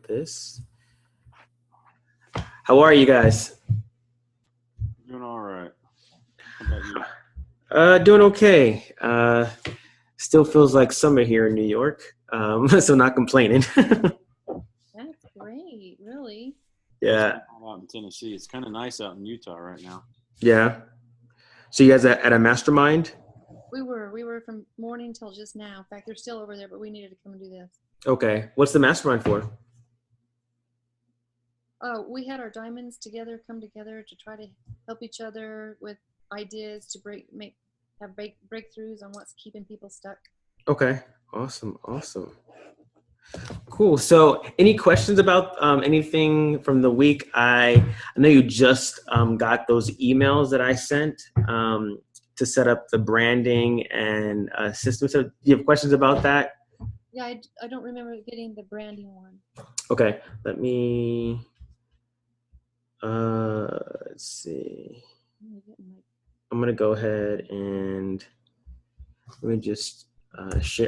this. How are you guys? Doing all right. How about you? Doing okay. Still feels like summer here in New York, so not complaining. That's great, really. Yeah. Out in Tennessee, it's kind of nice out in Utah right now. Yeah. So you guys at a mastermind? We were from morning till just now. In fact, they're still over there, but we needed to come and do this. Okay. What's the mastermind for? We had our diamonds together, come together to try to help each other with ideas to have breakthroughs on what's keeping people stuck. Okay. Awesome. Cool. So any questions about anything from the week? I know you just got those emails that I sent to set up the branding and system. So do you have questions about that? Yeah, I don't remember getting the branding one. Okay. Let me, let's see. I'm going to go ahead and let me just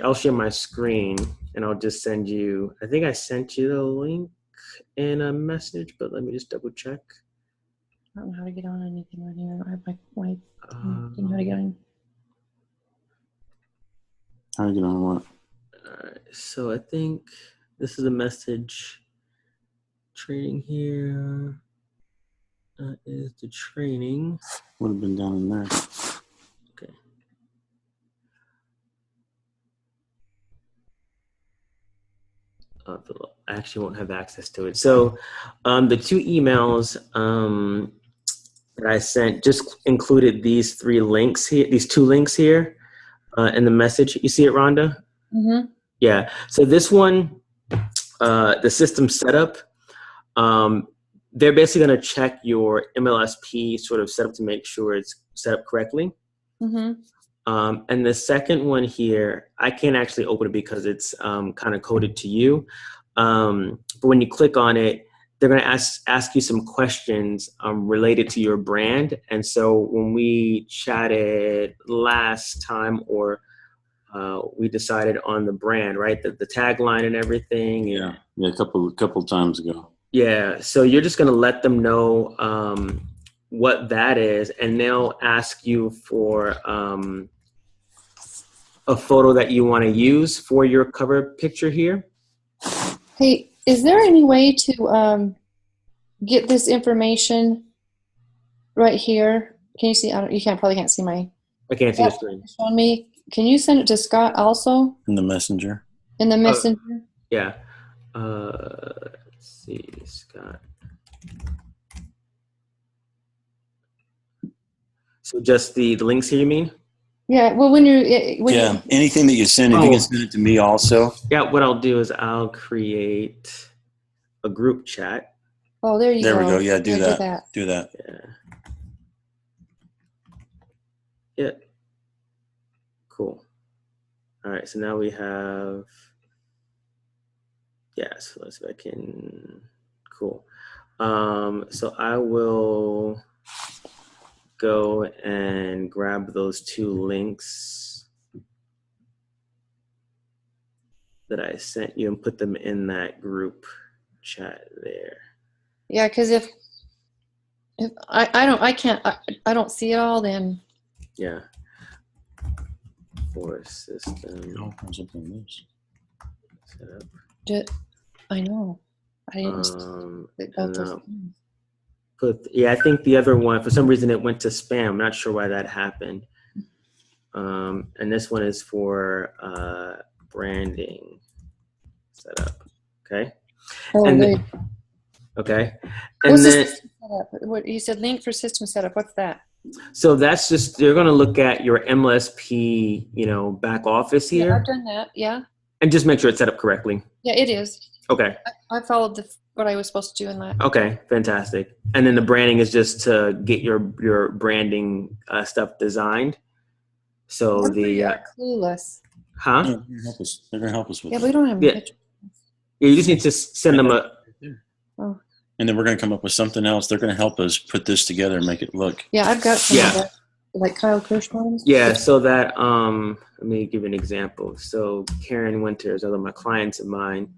I'll share my screen and I'll just send you, I think I sent you the link in a message, but let me just double check. I don't know how to get on anything right here. I have my didn't know how to get on. How to get on what? All right, so I think this is a message. Training here is the training. Would have been down in there. Okay. I actually won't have access to it. So the two emails that I sent just included these two links here in the message. You see it, Rhonda? Mm-hmm. Yeah. So this one, the system setup, they're basically going to check your MLSP sort of setup to make sure it's set up correctly. Mm-hmm. And the second one here, I can't actually open it because it's kind of coded to you. But when you click on it, they're going to ask you some questions related to your brand. And so when we chatted last time, or we decided on the brand, right? The tagline and everything. Yeah, a couple times ago. Yeah. So you're just going to let them know what that is, and they'll ask you for a photo that you want to use for your cover picture here. Hey, is there any way to get this information right here? Can you see? Probably can't see my. I can't see the screen. Show me. Can you send it to Scott also? In the messenger. In the messenger. Yeah. Let's see, Scott. So just the links here, you mean? Yeah. Well, anything that you send, if you can send it to me also. Yeah. What I'll do is I'll create a group chat. Oh, there you go. There we go. Yeah, do that. Do that. Yeah. Cool. All right. So now we have. Yeah. So let's see if I can. Cool. So I will go and grab those two links that I sent you and put them in that group chat there. Yeah, because if I don't see it all, then. Yeah. For system setup. I know. I didn't. I think the other one, for some reason, it went to spam. I'm not sure why that happened. And this one is for branding setup. Okay. Okay. And then what you said, link for system setup. What's that? So that's just, you're going to look at your MLSP, back office here. Yeah, I've done that. Yeah. And just make sure it's set up correctly. Yeah, it is. Okay. I followed what I was supposed to do in that. Okay, fantastic. And then the branding is just to get your branding stuff designed. So clueless. Huh? Yeah, they're gonna help us with. Yeah, but we don't have any pictures. Yeah, you just need to send them a. Oh. And then we're gonna come up with something else. They're gonna help us put this together and make it look. Yeah, I've got some of that, like Kyle Kirschbaum's. Yeah, so that let me give you an example. So Karen Winters, other my clients of mine,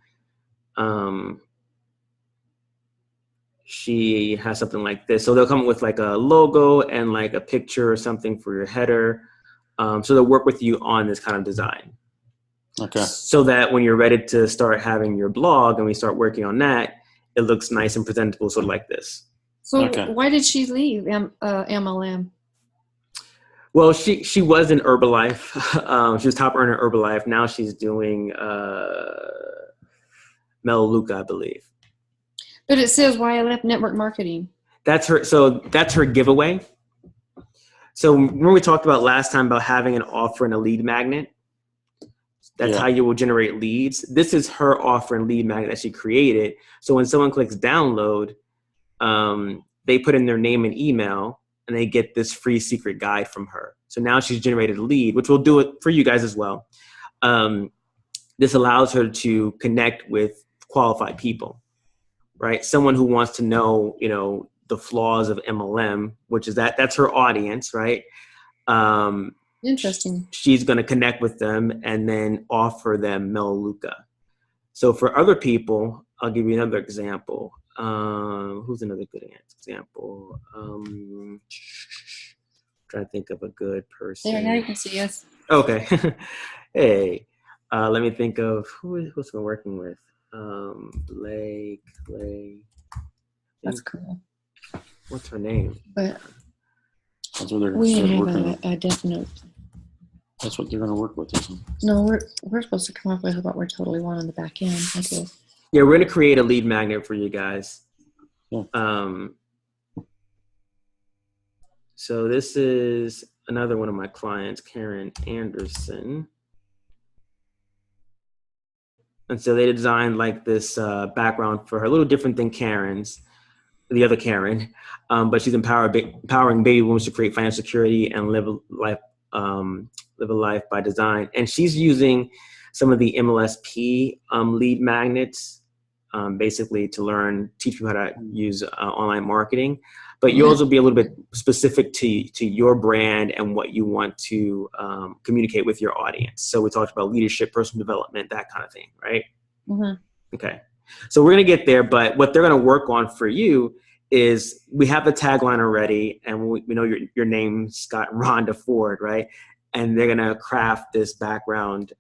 she has something like this. So they'll come with like a logo and like a picture or something for your header. So they'll work with you on this kind of design. Okay. So that when you're ready to start having your blog and we start working on that, it looks nice and presentable, sort of like this. So Okay. why did she leave MLM? Well, she was in Herbalife. She was top earner in Herbalife. Now she's doing Melaleuca, I believe. But it says why I left network marketing. That's her. So that's her giveaway. So when we talked about last time about having an offer and a lead magnet, that's how you will generate leads. This is her offer and lead magnet that she created. So when someone clicks download, they put in their name and email, and they get this free secret guide from her. So now she's generated a lead, which will do it for you guys as well. This allows her to connect with qualified people, right? Someone who wants to know, the flaws of MLM, which is that's her audience, right? Interesting. She's going to connect with them and then offer them Melaleuca. So for other people, I'll give you another example. Who's another good example? Trying to think of a good person. There, now you can see us. Okay. Hey, let me think of who's been working with. Blake. That's cool. What's her name? But That's what they're we didn't working have on. a definite. That's what they're going to work with, isn't it? No, we're supposed to come up with what we're totally want on the back end. Okay. Yeah, we're going to create a lead magnet for you guys. Yeah. So this is another one of my clients, Karen Anderson. And so they designed like this background for her, a little different than Karen's, the other Karen, but she's empowering baby boomers to create financial security and live a life by design. And she's using some of the MLSP lead magnets, basically to teach people how to use online marketing. But you also be a little bit specific to your brand and what you want to communicate with your audience. So we talked about leadership, personal development, that kind of thing, right? Mm-hmm. Okay. So we're going to get there, but what they're going to work on for you is we have the tagline already, and we know your name, Scott Rhonda Ford, right? And they're going to craft this background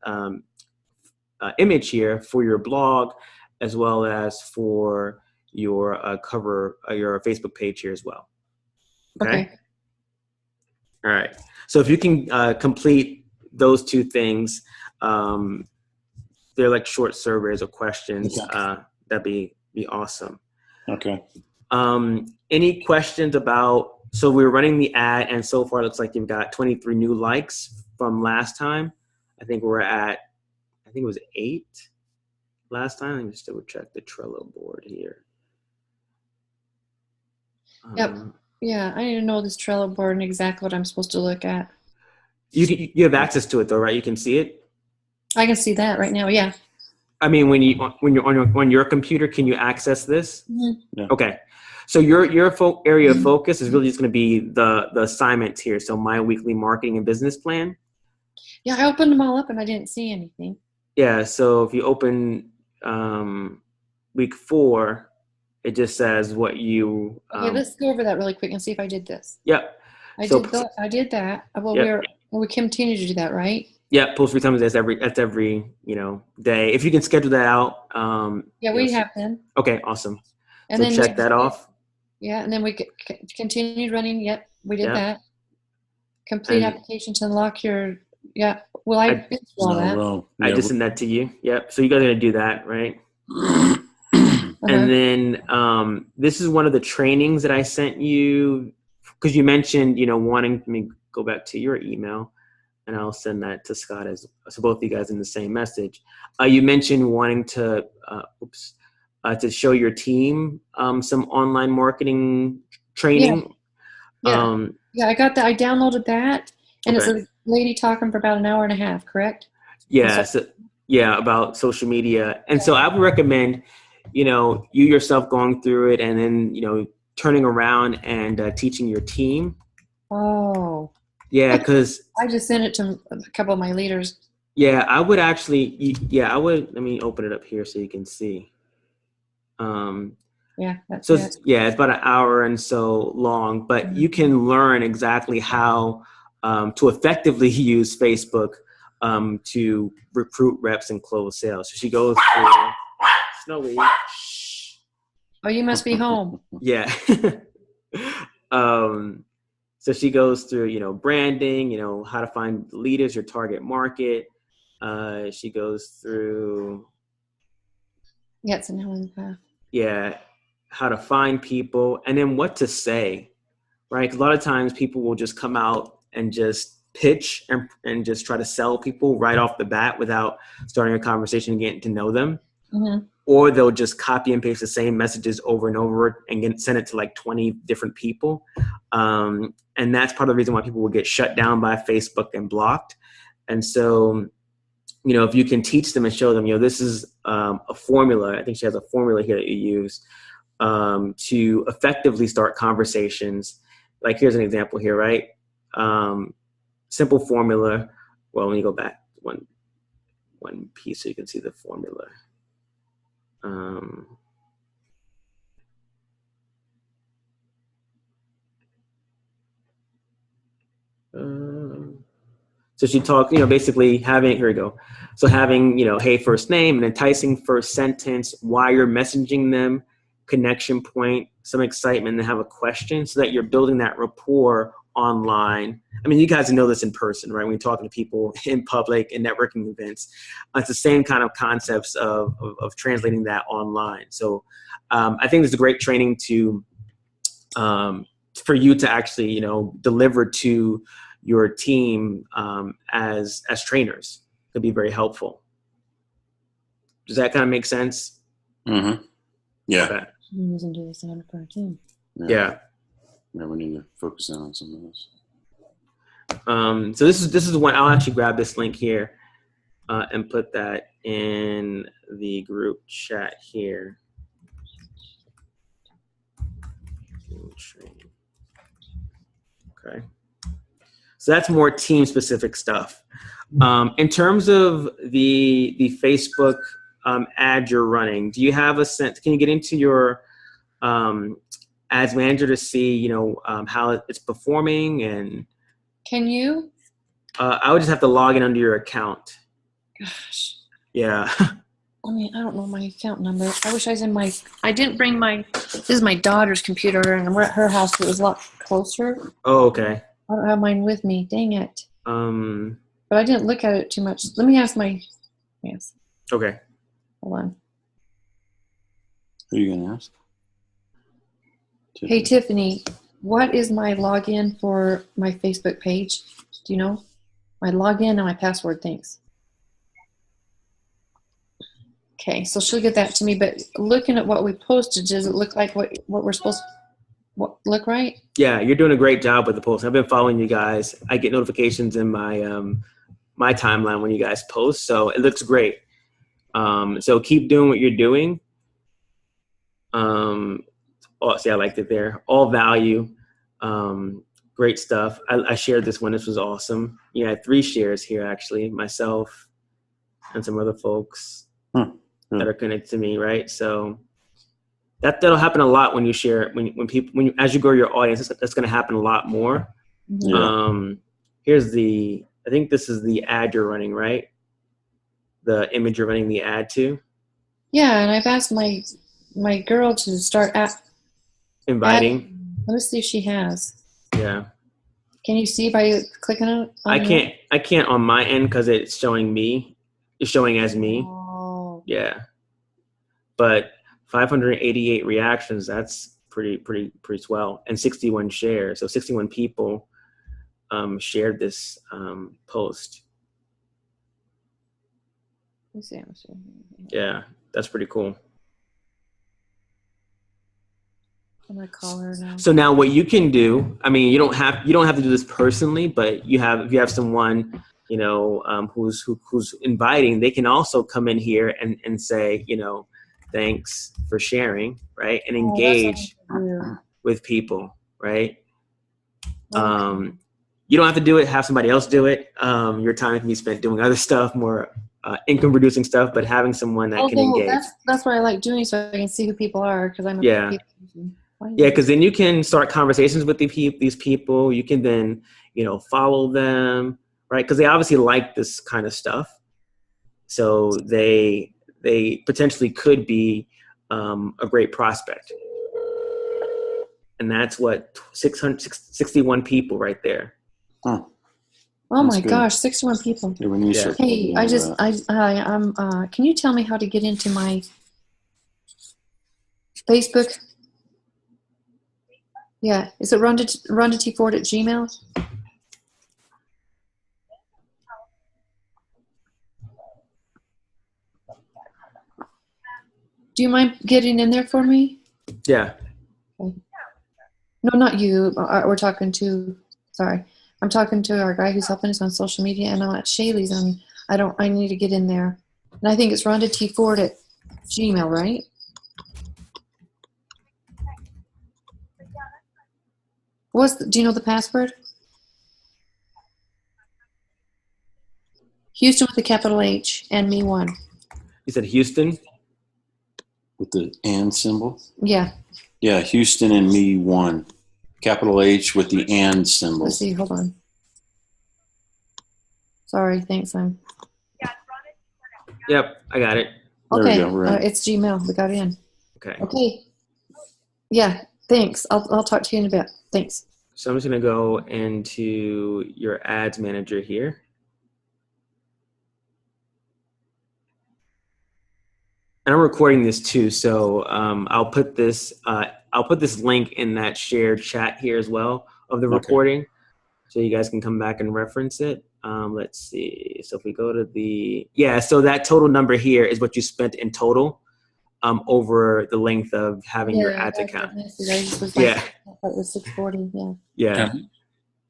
image here for your blog, as well as for your cover, your Facebook page here as well. Okay. All right. So if you can complete those two things, they're like short surveys or questions. That'd be awesome. Okay. Any questions about, so we're running the ad and so far it looks like you've got 23 new likes from last time. I think it was 8 last time. Let me just double check the Trello board here. Yep. Yeah, I need to know this Trello board and exactly what I'm supposed to look at. You have access to it though, right? You can see it? I can see that right now, yeah. I mean, when you're on your computer, can you access this? Mm-hmm. Yeah. Okay. So your area of focus is really just going to be the assignments here. So my weekly marketing and business plan. Yeah, I opened them all up and I didn't see anything. Yeah. So if you open week 4, it just says what you. Okay, let's go over that really quick and see if I did this. Yep. I did that. Well, yep. we continue to do that, right? Yeah, post 3 times. That's every day. If you can schedule that out. Yeah, we have been. Okay, awesome. And so then check that off. Yeah, and then we continued running. Yep, we did that. Complete And application to unlock your. Yeah, well, I did all that. Well, I just sent that to you. Yep. So you guys are gonna do that, right? And then this is one of the trainings that I sent you because you mentioned wanting. Let me go back to your email. And I'll send that to Scott so both of you guys in the same message. You mentioned wanting to show your team some online marketing training. Yeah, I got that. I downloaded that, and it's a lady talking for about an hour and a half. Correct? Yeah. About social media, and so I would recommend, you yourself going through it, and then turning around and teaching your team. Oh. Yeah, because I just sent it to a couple of my leaders. Yeah, I would actually. Let me open it up here so you can see. Yeah, that's So it. it's about an hour and so long, but you can learn exactly how to effectively use Facebook to recruit reps and close sales. So she goes through Snowy. Oh, you must be home. Yeah. So she goes through, branding, how to find leaders, your target market. She goes through, Yeah, it's an Helen path. yeah, how to find people, and then what to say, right? 'Cause a lot of times people will just come out and just pitch and just try to sell people right off the bat without starting a conversation and getting to know them. Mm-hmm. Or they'll just copy and paste the same messages over and over and send it to like 20 different people. And that's part of the reason why people will get shut down by Facebook and blocked. And so, if you can teach them and show them, this is a formula. I think she has a formula here that you use to effectively start conversations. Like here's an example here, right? Simple formula. Well, let me go back one piece so you can see the formula. So she talked, basically having, here we go. So having, hey, first name, an enticing first sentence, why you're messaging them, connection point, some excitement, and have a question so that you're building that rapport online. I mean, you guys know this in person, right? When you're talking to people in public and networking events, it's the same kind of concepts of translating that online. So I think this is a great training for you to actually, deliver to your team as trainers. Could be very helpful. Does that kind of make sense? Mm-hmm. Yeah. Okay. Yeah. Yeah, we need to focus in on some of this. So this is one. I'll actually grab this link here and put that in the group chat here. Okay. So that's more team specific stuff. In terms of the Facebook ad you're running, do you have a sense? Can you get into your ads manager to see, how it's performing? And can you? I would just have to log in under your account. Gosh. Yeah. I mean, I don't know my account number. I wish I was in I didn't bring this is my daughter's computer, and we're at her house. It was a lot closer. Oh, okay. I don't have mine with me. Dang it. But I didn't look at it too much. Let me ask yes. Okay. Hold on. Who are you going to ask? Hey, Tiffany, what is my login for my Facebook page? Do you know? My login and my password, thanks. Okay, so she'll get that to me, but looking at what we posted, does it look like what we're supposed to look right? Yeah, you're doing a great job with the post. I've been following you guys. I get notifications in my my timeline when you guys post, so it looks great. So keep doing what you're doing. See, I liked it there. All value. Great stuff. I shared this one. This was awesome. I had 3 shares here, actually, myself and some other folks that are connected to me, right? So that'll happen a lot when you share, as you grow your audience, that's going to happen a lot more. Yeah. Here's I think this is the ad you're running, right? The image you're running the ad to. Yeah, and I've asked my girl to start inviting. Let me see if she has. Yeah. Can you see by clicking on it? I can't on my end because it's showing me. It's showing as me. Oh. Yeah. But 588 reactions, that's pretty swell. And 61 shares. So 61 people shared this post. Let's see. Yeah, that's pretty cool. I'm gonna call her now. So now what you can do, I mean, you don't have to do this personally, but if you have someone, who's inviting, they can also come in here and say, thanks for sharing, right? And engage with people, right? Okay. You don't have to do it, have somebody else do it. Your time can be spent doing other stuff, more income producing stuff, but having someone that can engage. That's what I like doing, so I can see who people are, because I know people. Yeah, because then you can start conversations with these people. You can then, follow them, right? Because they obviously like this kind of stuff. So they potentially could be a great prospect. And that's what 661 people right there. Huh. Oh my gosh, 61 people. Yeah. Hey, can you tell me how to get into my Facebook? Yeah, is it RhondaandT4@gmail? Do you mind getting in there for me? Yeah. Okay. No, not you. I'm talking to our guy who's helping us on social media, and I'm at Shaylee's, and I need to get in there. And I think it's RhondaandT4@gmail, right? Do you know the password? Houston with a capital H and me 1. You said Houston? With the and symbol? Yeah. Yeah, Houston and me 1. Capital H with the and symbol. Let's see, hold on. Sorry, thanks, Yep, I got it. Okay, there we go, right. It's Gmail. We got in. Okay. Yeah, thanks. I'll talk to you in a bit. Thanks. So I'm just going to go into your ads manager here. And I'm recording this too, so I'll put this link in that shared chat here as well of the recording, so you guys can come back and reference it. Let's see. So if we go to so that total number here is what you spent in total over the length of having your ads account. It was 640. Yeah.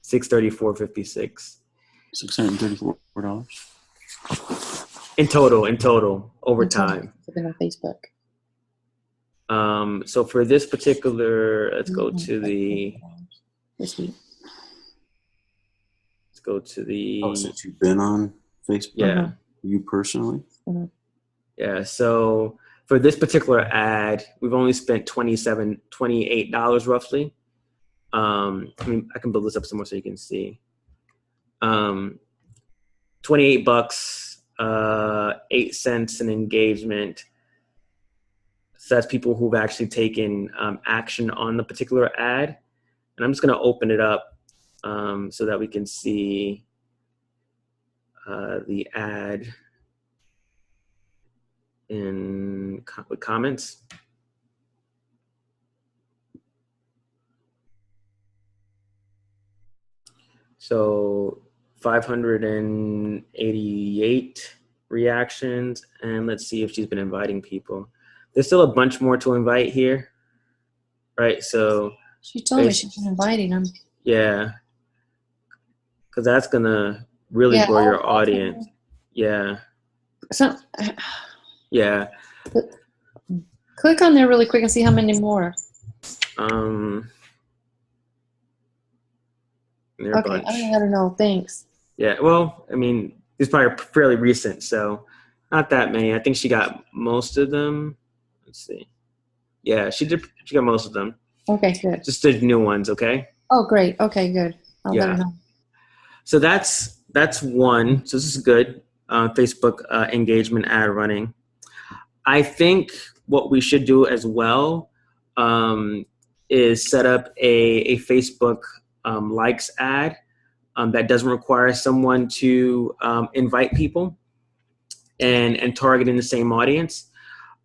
634.56. $634 in total over time. On Facebook. So for this particular, let's go to the. This week. Let's go to the. Oh, since you've been on Facebook? Yeah. You personally? Yeah. So for this particular ad, we've only spent $28 roughly. I can build this up some more so you can see. $28, 8 cents an engagement. So that's people who've actually taken action on the particular ad. And I'm just going to open it up so that we can see the ad with comments. So 588 reactions, and let's see if she's been inviting people. There's still a bunch more to invite here, right? So she told me she's been inviting them. Yeah, because that's gonna really grow your audience. Yeah. So. Yeah. Click on there really quick and see how many more. Okay, I don't know how to know. Thanks. Yeah, well, it's probably fairly recent, so not that many. I think she got most of them. Let's see. Yeah, she got most of them. Okay, good. Just the new ones, okay? Oh, great. Okay, good. I'll let her know. So that's one. So this is good. Facebook engagement ad running. I think what we should do as well is set up a Facebook likes ad that doesn't require someone to invite people and target in the same audience.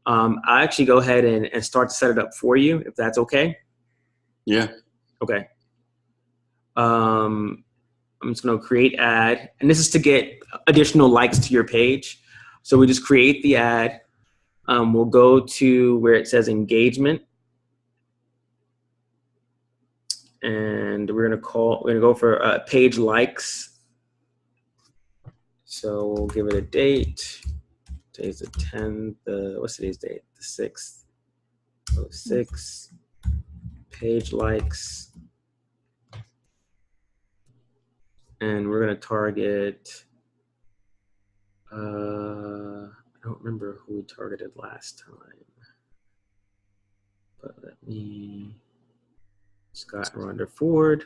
I'll actually go ahead and start to set it up for you, if that's okay. Yeah. Okay. I'm just going to create ad, and this is to get additional likes to your page. So we just create the ad. We'll go to where it says engagement, and we're gonna go for page likes. So we'll give it a date. Today's the 10th. What's today's date? The 6th. 06. Page likes, and we're gonna target I don't remember who we targeted last time, but let me, Scott and Rhonda Ford.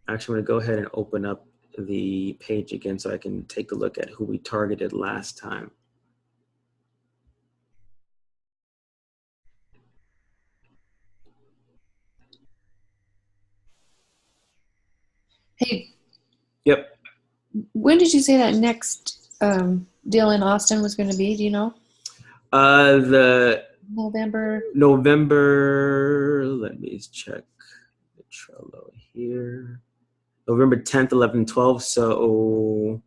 Actually, I'm going to go ahead and open up the page again so I can take a look at who we targeted last time. Hey, Yep. when did you say that next deal in Austin was going to be? Do you know? The November. Let me check the Trello here. November 10th, 11th, 12th. So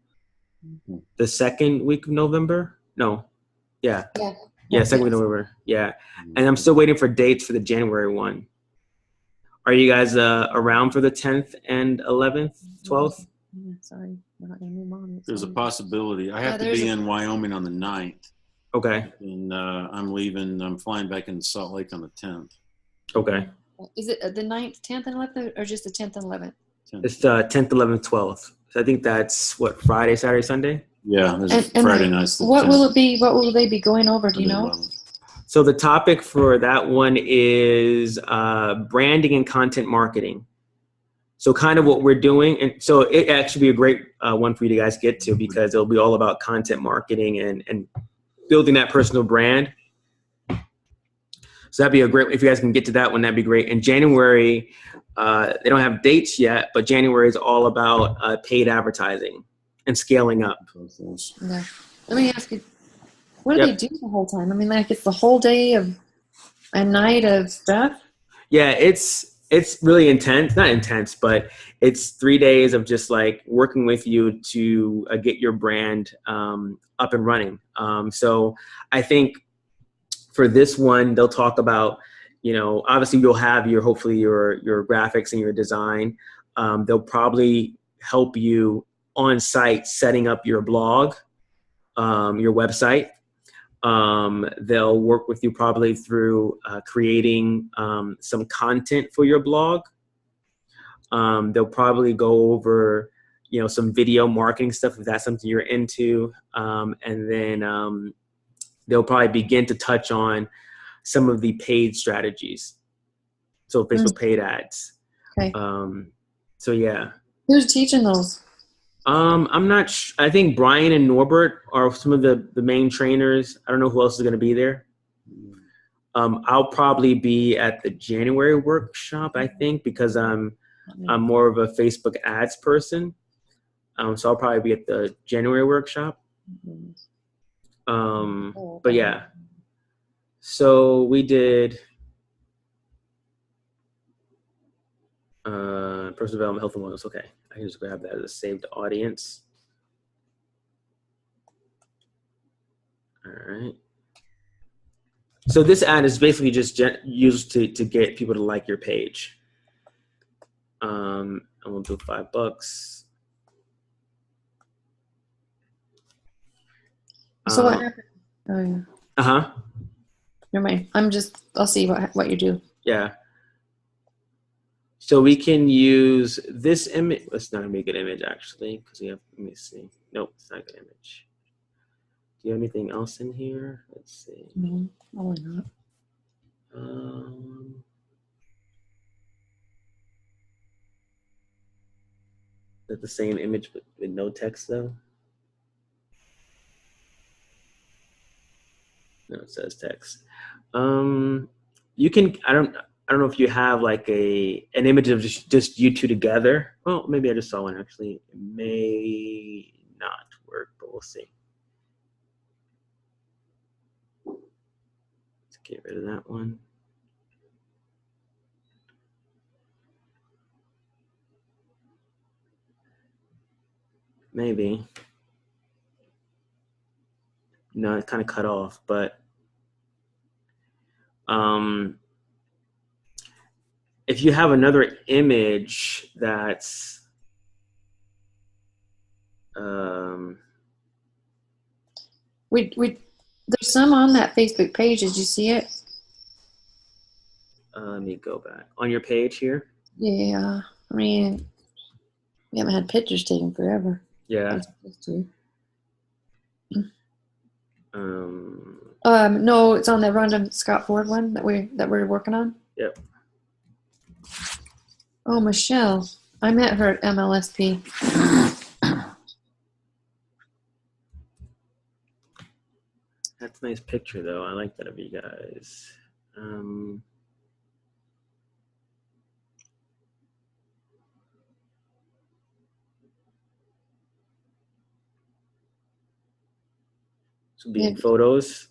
the second week of November? No. Yeah. Yeah, second week of November. Yeah. And I'm still waiting for dates for the January one. Are you guys around for the 10th and 11th, 12th? Yeah, sorry, we're not going to move on. There's a possibility. I have to be in Wyoming on the 9th. Okay. And I'm flying back into Salt Lake on the 10th. Okay. Is it the 9th, 10th, and 11th, or just the 10th and 11th? 10th. It's the 10th, 11th, 12th. So I think that's what, Friday, Saturday, Sunday? Yeah, there's Friday nights. What will it be? What will they be going over? Do you know? 11th. So the topic for that one is branding and content marketing. So kind of what we're doing, and so it actually be a great one for you to guys get to, because it'll be all about content marketing and building that personal brand. So that'd be a great, if you guys can get to that one, that'd be great. In January, they don't have dates yet, but January is all about paid advertising and scaling up. Yeah. Let me ask you, what do they do the whole time? I mean, like, it's the whole day of a night of stuff? Yeah, it's really intense. Not intense, but it's 3 days of just like working with you to get your brand up and running. So I think for this one, they'll talk about, obviously you'll have hopefully your graphics and your design. They'll probably help you on site setting up your blog, your website. They'll work with you probably through creating some content for your blog. They'll probably go over, some video marketing stuff if that's something you're into. And then they'll probably begin to touch on some of the paid strategies. So Facebook paid ads. Okay. So yeah. Who's teaching those? I'm not I think Brian and Norbert are some of the main trainers. I don't know who else is going to be there. I'll probably be at the January workshop, I think, because I'm more of a Facebook ads person. So I'll probably be at the January workshop. But yeah, so we did personal development, health and wellness. Okay, I can just grab that as a saved audience. All right. So this ad is basically just used to get people to like your page. And we'll do $5. So what happened? Oh yeah. Uh-huh. Never mind. I'll see what you do. Yeah. So we can use this image. It's not gonna be a good image actually, because we have, let me see. Nope, it's not a good image. Do you have anything else in here? Let's see. No, probably not. Is that the same image but with no text though? No, it says text. You can, I don't know if you have like an image of just you two together. Well, maybe I just saw one actually. It may not work, but we'll see. Let's get rid of that one. Maybe. No, it's kind of cut off, but if you have another image that's there's some on that Facebook page. Did you see it? let me go back on your page here. Yeah, I mean, we haven't had pictures taken forever. Yeah. It's supposed to. Um, No, it's on the Rhonda Scott Ford one that we're working on. Yep. Oh, Michelle, I met her at MLSP. That's a nice picture, though. I like that of you guys. So being photos.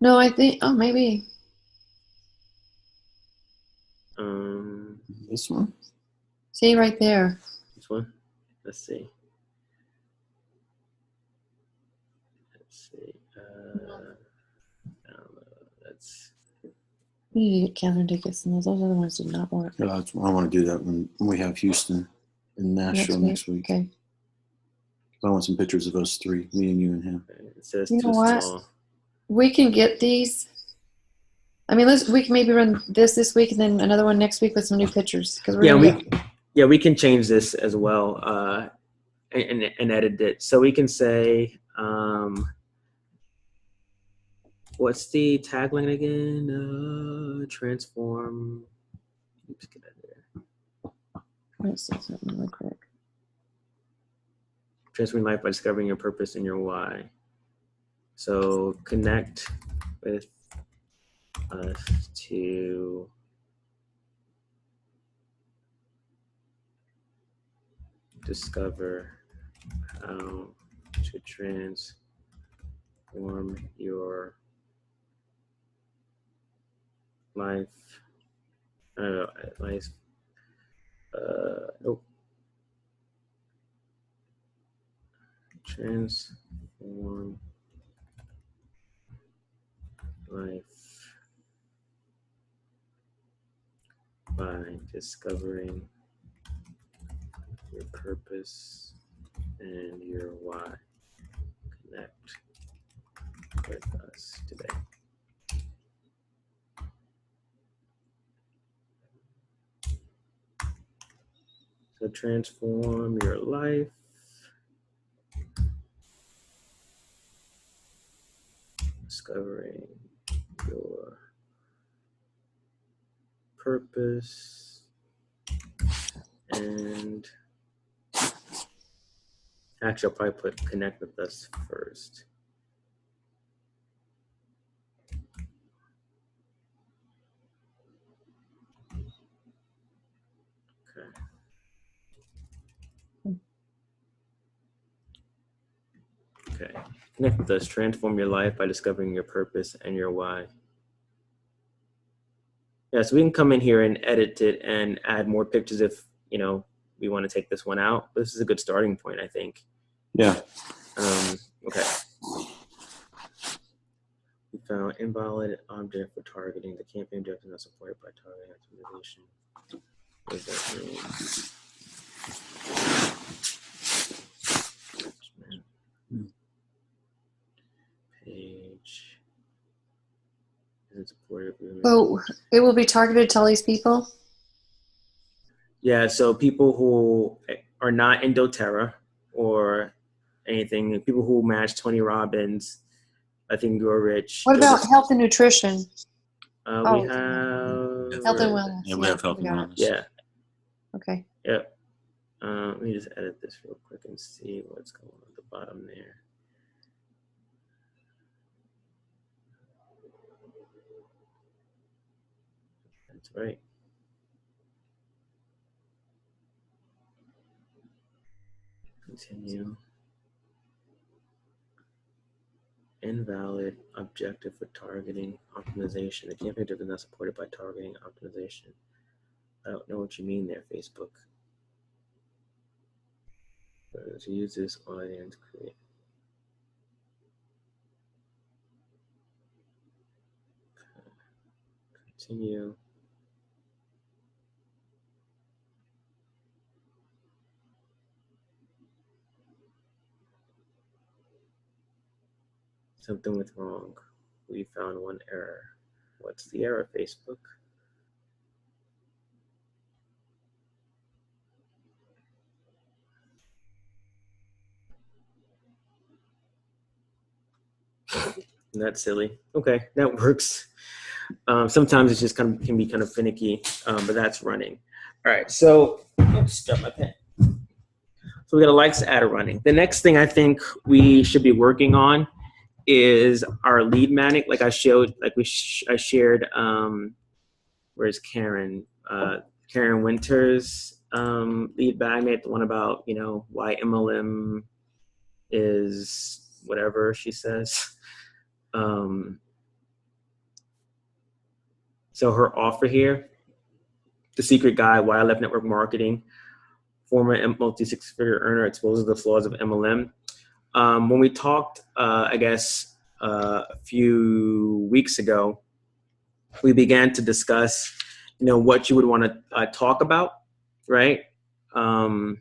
No, I think. Oh, maybe. This one? See right there. This one. Let's see. Let's see. That's. You need to get calendar tickets, and those other ones did not work. Yeah, I want to do that when we have Houston and Nashville next week. Okay. I want some pictures of us three, me and you and him. It says You know too what? small. We can get these. I mean, we can maybe run this week and then another one next week with some new pictures. We can change this as well and edit it. So we can say, what's the tagline again? Transform. Oops, get out of there. Let's see something really quick. Transform life by discovering your purpose and your why. So connect with us to discover how to transform your life. I don't know, life. Nope. Transform life by discovering your purpose and your why. Connect with us today. So transform your life. Discovering your purpose and actually I'll probably put connect with us first. Okay. Connect with us. Transform your life by discovering your purpose and your why. Yeah, so we can come in here and edit it and add more pictures if, we want to take this one out. But this is a good starting point, I think. Yeah. Okay. We found invalid object for targeting. The campaign objective is not supported by targeting optimization. What does that mean? Page isn't supported. Oh, it will be targeted to all these people? Yeah, so people who are not in doTERRA or anything, people who match Tony Robbins, I think Grow Rich. What about health and nutrition? We have health and wellness. Yeah, we have health and wellness. Yeah. Okay. Yeah. Let me just edit this real quick and see what's going on at the bottom there. That's right. Continue. Invalid objective for targeting optimization. The campaign objective is not supported by targeting optimization. I don't know what you mean there, Facebook. To use this audience, create. Continue. Something went wrong. We found one error. What's the error, Facebook? That's silly. Okay, that works. Sometimes it's just can be kind of finicky, but that's running. All right, so oops, drop my pen. So we got a likes, add, a running. The next thing I think we should be working on is our lead magnet. Like I showed, I shared. Where's Karen? Karen Winters lead magnet, the one about why MLM is whatever she says. So her offer here, the secret guide, why I left network marketing, former multi-six-figure earner exposes the flaws of MLM. When we talked, I guess, a few weeks ago, we began to discuss, what you would want to talk about, right? So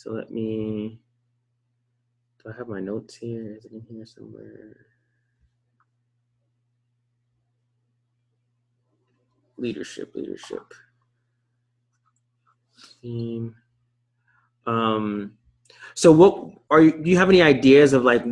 let me, do I have my notes here? Is it in here somewhere? Leadership. Team. So do you have any ideas of like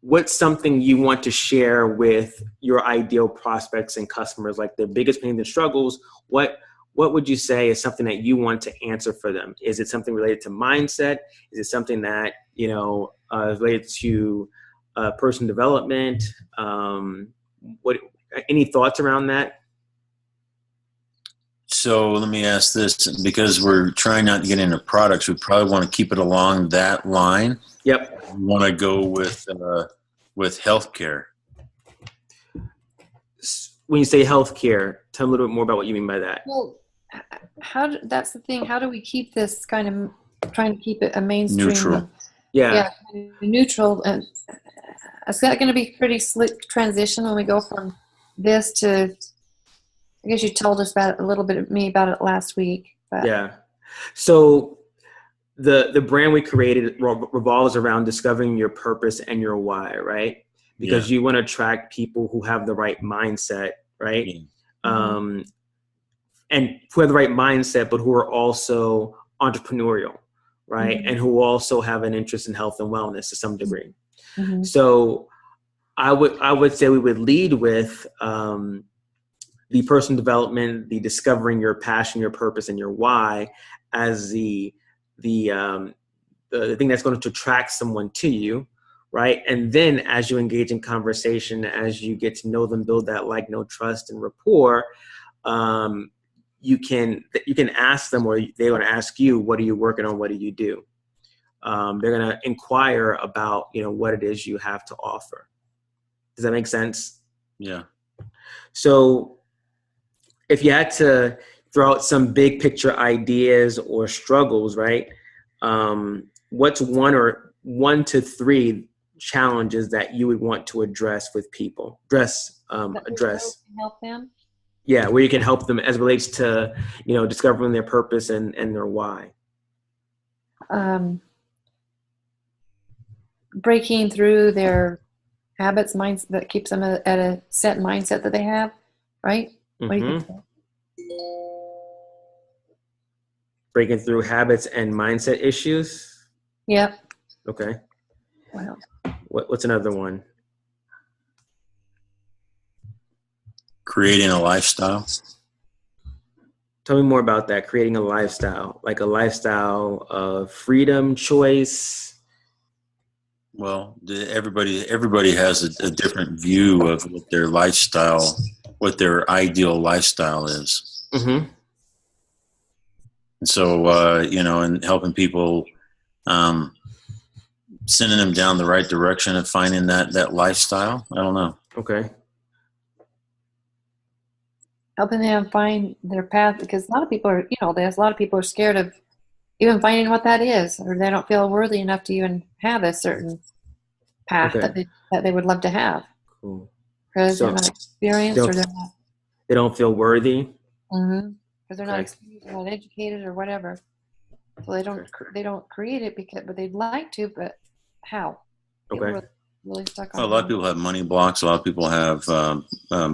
what's something you want to share with your ideal prospects and customers, like their biggest pains and struggles? What would you say is something that you want to answer for them? Is it something related to mindset? Is it something that, is related to personal development? Any thoughts around that? So let me ask this, because we're trying not to get into products, we probably want to keep it along that line. Yep. We want to go with healthcare. When you say healthcare, tell me a little bit more about what you mean by that. Well, that's the thing. How do we keep this kind of trying to keep it a mainstream? Neutral. Yeah. Neutral. And it's going to be pretty slick transition when we go from this to, I guess you told us about it a little bit about it last week. But. Yeah. So the brand we created revolves around discovering your purpose and your why, right? Because you want to attract people who have the right mindset, right? Mm-hmm. And who have the right mindset, but who are also entrepreneurial, right? Mm-hmm. And who also have an interest in health and wellness to some degree. Mm-hmm. So I would say we would lead with the personal development, the discovering your passion, your purpose, and your why as the thing that's going to attract someone to you, right? And then as you engage in conversation, as you get to know them, build that trust, and rapport, you can ask them, or they're going to ask you, what are you working on? What do you do? They're going to inquire about, what it is you have to offer. Does that make sense? Yeah. So if you had to throw out some big picture ideas or struggles, right? What's 1 to 3 challenges that you would want to address with people? Address. Help them? Yeah, where you can help them as it relates to, discovering their purpose and their why. Breaking through their habits, minds that keeps them at a set mindset that they have, right? Mm-hmm. What do you think? Breaking through habits and mindset issues. Yep. Okay. Wow. What's another one? Creating a lifestyle. Tell me more about that. Creating a lifestyle, like a lifestyle of freedom, choice. Well, everybody has a different view of what their lifestyle, what their ideal lifestyle is. Mm-hmm. And so, and helping people, sending them down the right direction of finding that lifestyle. I don't know. Okay. Helping them find their path, because a lot of people are, there's a lot of people are scared of even finding what that is, or they don't feel worthy enough to even have a certain path that they would love to have. Cool. Because they're not experienced, or they don't feel worthy. Mm-hmm. Because they're not experienced, not educated, or whatever. So they don't create it but they'd like to, but how? Okay. Really stuck on a lot of people have money blocks. A lot of people have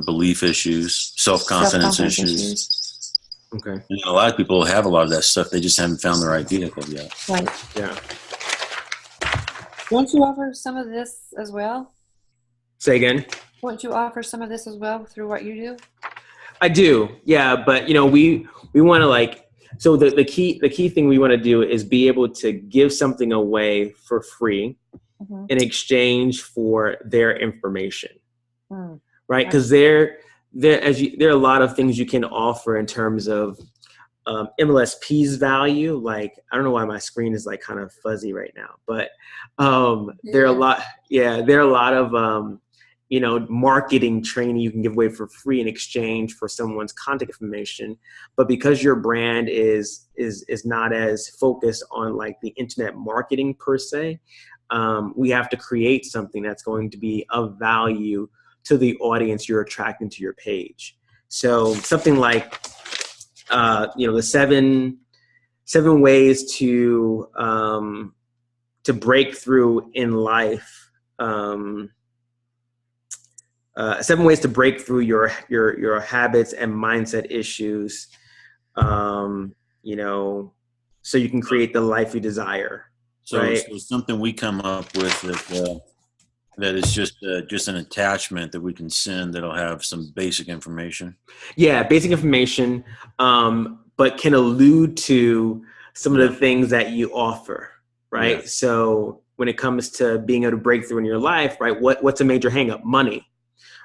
belief issues, self-confidence issues. Okay. And a lot of people have a lot of that stuff. They just haven't found the right vehicle yet. Right. Yeah. Won't you offer some of this as well? Say again? Won't you offer some of this as well through what you do? I do, yeah, but we want to so the key thing we want to do is be able to give something away for free in exchange for their information, right? Because there are a lot of things you can offer in terms of MLSP's value. Like, I don't know why my screen is like kind of fuzzy right now, but there are a lot of marketing training you can give away for free in exchange for someone's contact information. But because your brand is not as focused on like the internet marketing per se, we have to create something that's going to be of value to the audience you're attracting to your page. So something like the seven ways to break through in life. 7 ways to break through your habits and mindset issues, so you can create the life you desire. Right? So something we come up with that is just an attachment that we can send that'll have some basic information. Yeah, basic information, but can allude to some of the things that you offer. Right. Yeah. So when it comes to being able to break through in your life, right? What's a major hang up? Money.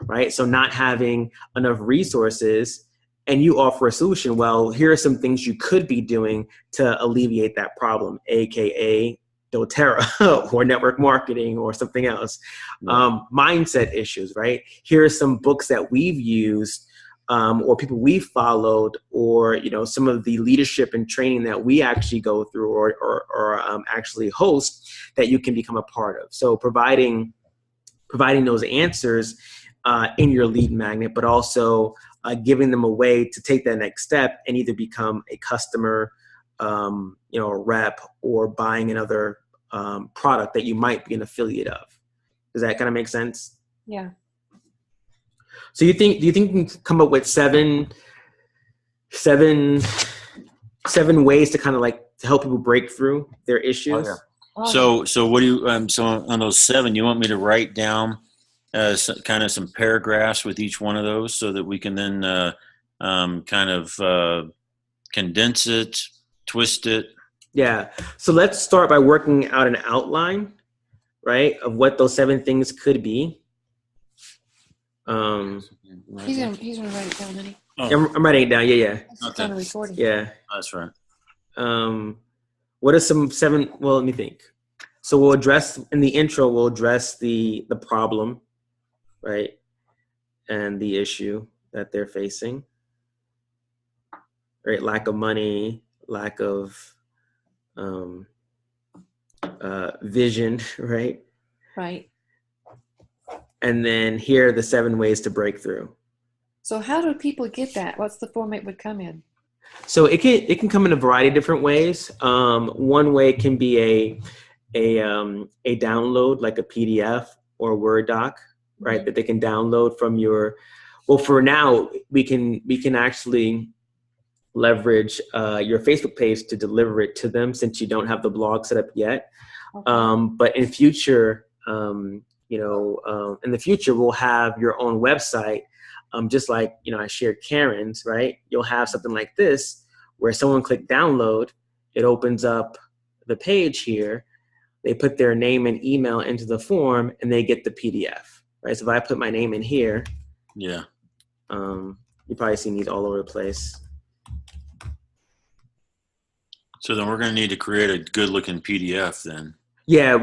Right. So not having enough resources, and you offer a solution. Well, here are some things you could be doing to alleviate that problem, AKA doTERRA or network marketing or something else. Mindset issues, right? Here are some books that we've used or people we've followed, or, some of the leadership and training that we actually go through or actually host that you can become a part of. So providing those answers in your lead magnet, but also giving them a way to take that next step and either become a customer, a rep, or buying another product that you might be an affiliate of. Does that kind of make sense? Yeah. So do you think you can come up with seven ways to kind of like to help people break through their issues? Oh, yeah. So what do you, so on those 7, you want me to write down kind of some paragraphs with each one of those so that we can then kind of condense it, twist it? Yeah. So let's start by working out an outline, right, of what those 7 things could be. He's gonna write it down, honey. Oh. I'm writing it down. Yeah. It's on a recording. Yeah. That's right. What are some 7? Well, let me think. So we'll address in the intro. We'll address the problem, right, and the issue that they're facing. Right, lack of money, lack of vision, right? Right. And then here are the 7 ways to break through. So how do people get that? What's the format would come in? So it can come in a variety of different ways. One way can be a download, like a PDF or a Word doc, right? That they can download from your. Well, for now, we can actually leverage your Facebook page to deliver it to them, since you don't have the blog set up yet. Okay. But in future, in the future, we'll have your own website, just like, I shared Karen's, right? You'll have something like this where someone click download, it opens up the page here, they put their name and email into the form, and they get the PDF, right? So if I put my name in here, you probably see these all over the place. So then we're going to need to create a good looking PDF then. Yeah,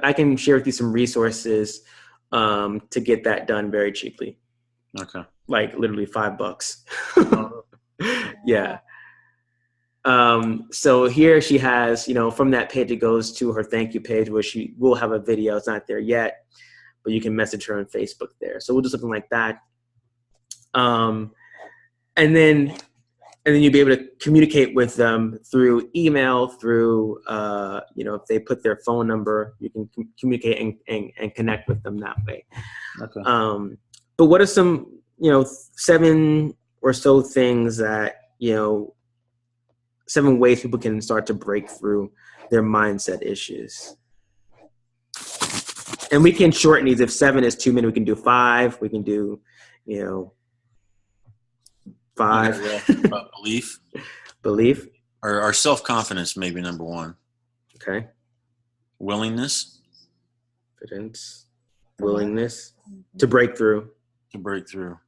I can share with you some resources to get that done very cheaply. Okay. Like literally $5. Yeah. So here she has, from that page, it goes to her thank you page, where she will have a video. It's not there yet, but you can message her on Facebook there. So we'll do something like that. And then you'll be able to communicate with them through email, through, if they put their phone number, you can communicate and connect with them that way. Okay. But what are some, 7 or so things that, 7 ways people can start to break through their mindset issues? And we can shorten these. If 7 is too many, we can do 5. We can do, 5. Okay, belief. Belief. Or self-confidence, maybe number 1. Okay. Willingness. Confidence. Willingness to break through. To break through.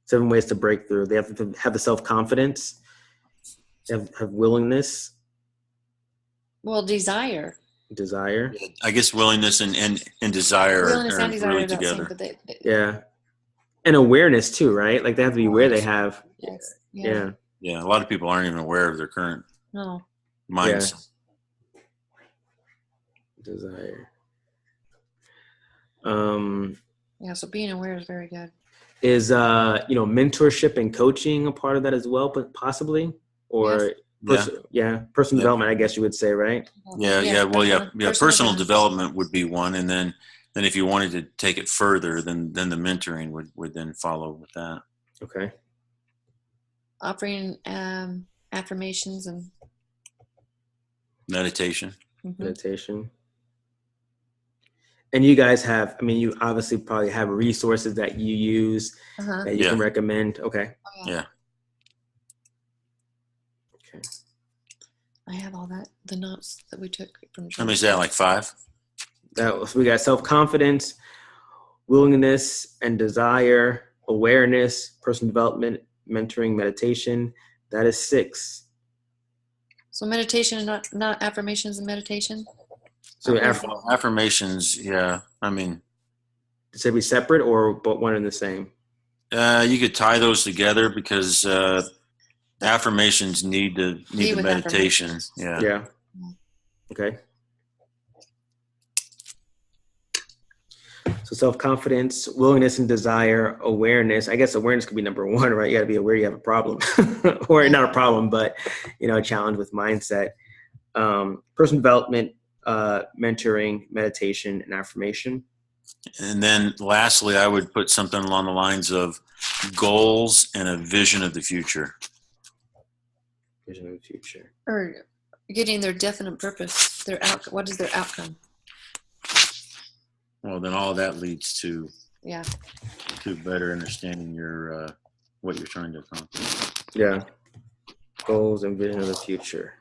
7 ways to break through. They have to have the self-confidence. They have willingness. Well, desire. Desire. I guess willingness and desire Willingness are and desire really are about the together. same, but Yeah. And awareness too, right? Like they have to be aware they have. Yes. Yeah. Yeah. A lot of people aren't even aware of their current mindset. Yeah. Desire. Yeah. So being aware is very good. Is mentorship and coaching a part of that as well, but possibly? Or personal development, I guess you would say, right? Personal development would be one, and then if you wanted to take it further, then the mentoring would then follow with that. Okay. Offering affirmations and meditation. Mm-hmm. Meditation. And you guys have, you obviously probably have resources that you use that you can recommend. Okay. Oh, yeah. Okay. I have all that, the notes that we took from. How many is that, like 5? We got self-confidence, willingness and desire, awareness, personal development, mentoring, meditation. That is 6. So meditation and not affirmations and meditation? So affirmations, yeah. Should be separate or but one and the same? You could tie those together because affirmations need the meditation. Yeah. Yeah. Okay. So self-confidence, willingness and desire, awareness. I guess awareness could be number 1, right? You got to be aware you have a problem, or not a problem, but a challenge with mindset. Personal development, mentoring, meditation, and affirmation. And then lastly, I would put something along the lines of goals and a vision of the future. Vision of the future. Or getting their definite purpose, what is their outcome? Well, then all of that leads to better understanding your what you're trying to accomplish. Yeah. Goals and vision of the future.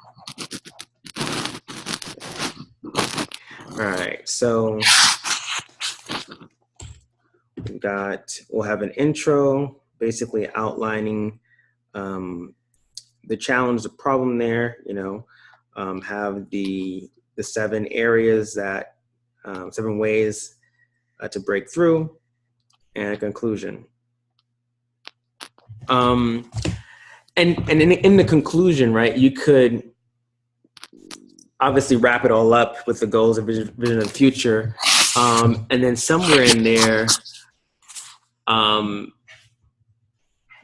All right. So we'll have an intro, basically outlining the challenge, the problem there, have the 7 areas that 7 ways to break through, and a conclusion. And in the conclusion, right, you could obviously wrap it all up with the goals and vision of the future. And then somewhere in there, we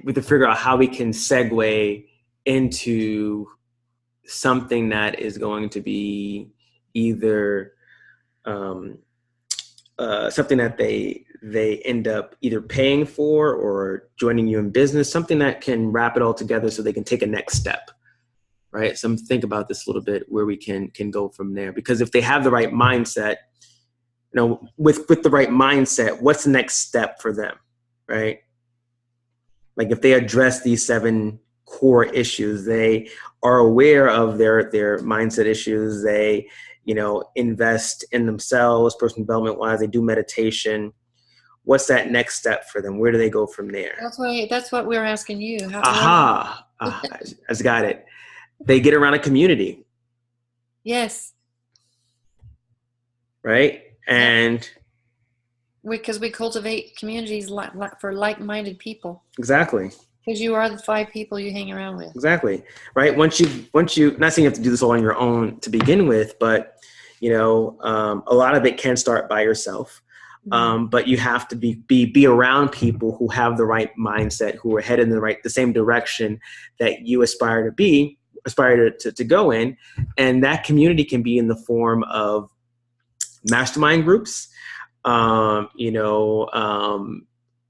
have to figure out how we can segue into something that is going to be either something that they end up either paying for or joining you in business, something that can wrap it all together so they can take a next step, right? So think about this a little bit, where we can go from there. Because if they have the right mindset, with the right mindset, what's the next step for them, right? Like if they address these 7 core issues, they are aware of their mindset issues, they invest in themselves, personal development wise, they do meditation. What's that next step for them? Where do they go from there? That's what we're asking you. I just got it. They get around a community. Yes. Right? And because we cultivate communities for like-minded people. Exactly. Because you are the 5 people you hang around with. Exactly. Right. Once you, not saying you have to do this all on your own to begin with, but a lot of it can start by yourself. But you have to be around people who have the right mindset, who are headed in the same direction that you aspire to go in. And that community can be in the form of mastermind groups,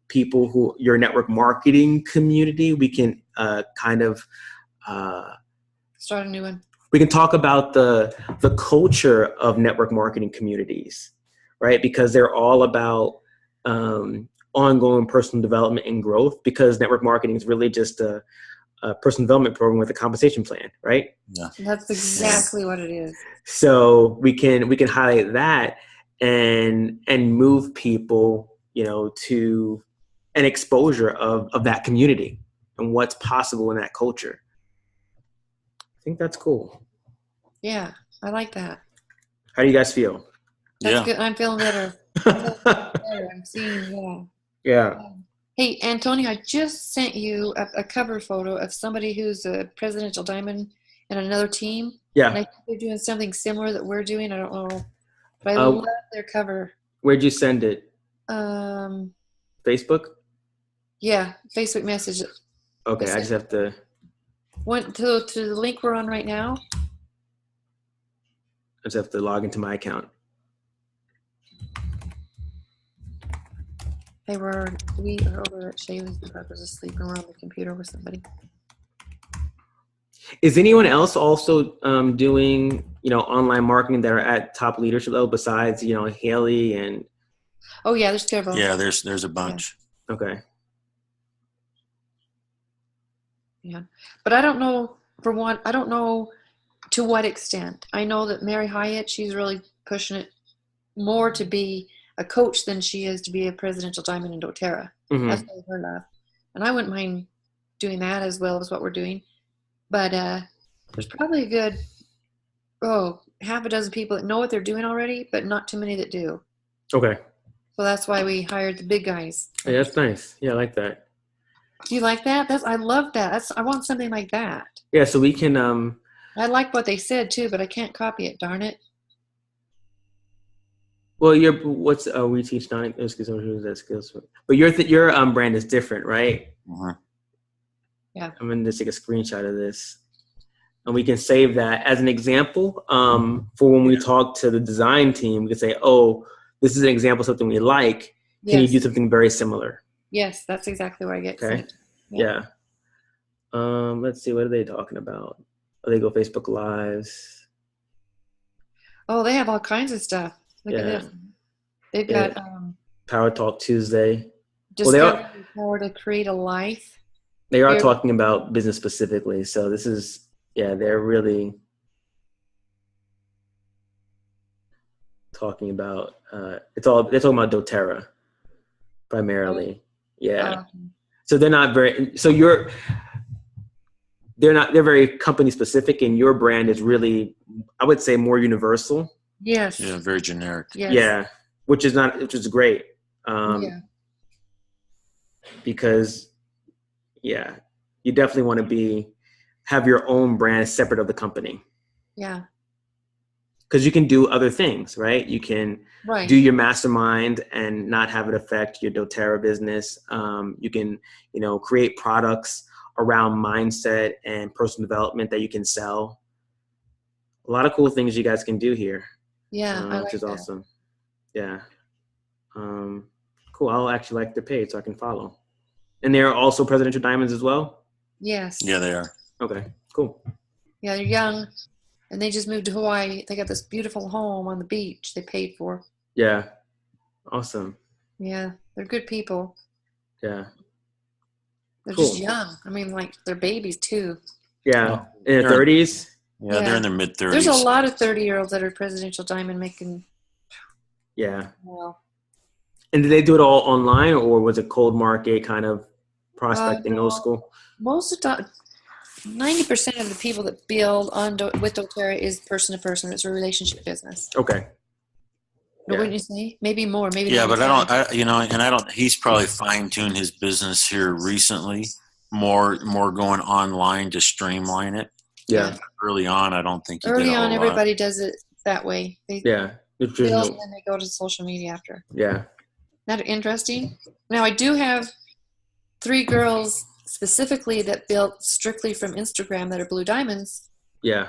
people who your network marketing community. We can start a new one. We can talk about the culture of network marketing communities, right? Because they're all about ongoing personal development and growth, because network marketing is really just a personal development program with a compensation plan, right? Yeah. That's exactly what it is. So we can highlight that and move people, to an exposure of that community and what's possible in that culture. I think that's cool. Yeah, I like that. How do you guys feel? That's good. I'm feeling better. I'm seeing, Yeah. Hey, Antonio, I just sent you a cover photo of somebody who's a presidential diamond in another team. Yeah. And I think they're doing something similar that we're doing. I don't know. But I love their cover. Where'd you send it? Facebook? Yeah, Facebook message. Okay, I just have to. Went to the link we're on right now. I just have to log into my account. We are over at Shaylee's. The was asleep and we're on the computer with somebody. Is anyone else also doing, online marketing that are at top leadership level besides, Haley and? Oh yeah, there's several. Yeah, there's a bunch. Yeah. Okay. Yeah, but I don't know. For one, I don't know to what extent. I know that Mary Hyatt, she's really pushing it more to be a coach than she is to be a presidential diamond in doTERRA. Mm-hmm. That's her love, and I wouldn't mind doing that as well as what we're doing. But there's probably a good half a dozen people that know what they're doing already, but not too many that do. Okay. So that's why we hired the big guys. Yeah, that's nice. Yeah, I like that. Do you like that? I love that. I want something like that. Yeah, so we can. I like what they said too, but I can't copy it. Darn it. Well, we teach skills, but your brand is different, right? Mm-hmm. Yeah. I'm gonna just take a screenshot of this, and we can save that as an example for when we talk to the design team. We can say, "Oh, this is an example of something we like. Can you do something very similar?" Yes, that's exactly where I get. Okay. Yeah. Let's see. What are they talking about? Oh, they go Facebook Lives. Oh, they have all kinds of stuff. Look at this. They've got Power Talk Tuesday. Discover the power to create a life. They are talking about business specifically. So this is, they're really talking about, they're talking about doTERRA primarily. So they're not very, they're very company specific, and your brand is really, I would say, more universal. Yes. Yeah, very generic. Yes. Yeah, which is great. Because you definitely want to have your own brand separate of the company. Yeah. Because you can do other things, right? You can do your mastermind and not have it affect your doTERRA business. You can, create products around mindset and personal development that you can sell. A lot of cool things you guys can do here. Yeah, which is awesome. Yeah. Cool. I'll actually like their page so I can follow. And they're also presidential diamonds as well? Yes. Yeah, they are. Okay, cool. Yeah, they're young, and they just moved to Hawaii. They got this beautiful home on the beach they paid for. Yeah. Awesome. Yeah, they're good people. Yeah. They're just young. I mean, like, they're babies, too. Yeah. In their 30s? Yeah, they're in their mid-30s. There's a lot of 30-year-olds that are presidential diamond making. Yeah. Well. And did they do it all online, or was it cold market kind of prospecting, old school? Most of the 90% of the people that build with doTERRA is person to person. It's a relationship business. Okay. What wouldn't you say? Maybe more. Maybe. Yeah, but I don't. He's probably fine-tuned his business here recently. More going online to streamline it. Yeah. Early on, I don't think. Early on, everybody does it that way. They build and then they go to social media after. Yeah. Isn't that interesting? Now, I do have 3 girls specifically that built strictly from Instagram that are blue diamonds. Yeah.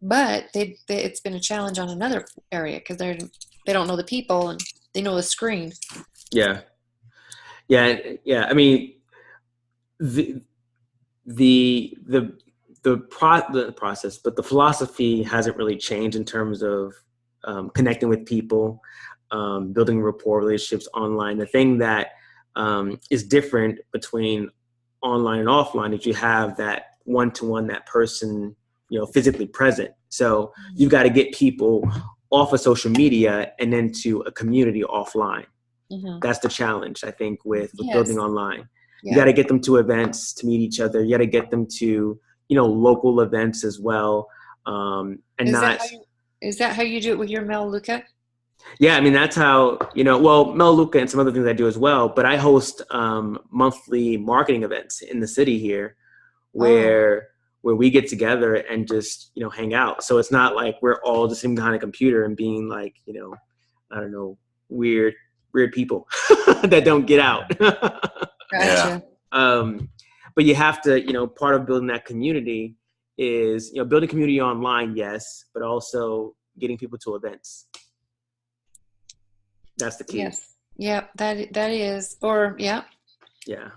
But it's been a challenge on another area because they don't know the people and they know the screen. Yeah. Yeah. Yeah. I mean, the process, but the philosophy hasn't really changed in terms of connecting with people. building rapport relationships online. The thing that is different between online and offline is you have that one-to-one, that person, physically present. So you've got to get people off of social media and into a community offline. Mm-hmm. That's the challenge, I think, with building online. Yeah. You got to get them to events to meet each other. You got to get them to, local events as well. Is that how you do it with your Melaleuca? Yeah, I mean, that's how, Melaleuca and some other things I do as well. But I host monthly marketing events in the city here where we get together and just, hang out. So it's not like we're all just sitting behind a computer and being like, I don't know, weird people that don't get out. Gotcha. But you have to, part of building that community is, building community online, yes, but also getting people to events. That's the key. Yes. Yeah, that is, or yeah. Yeah.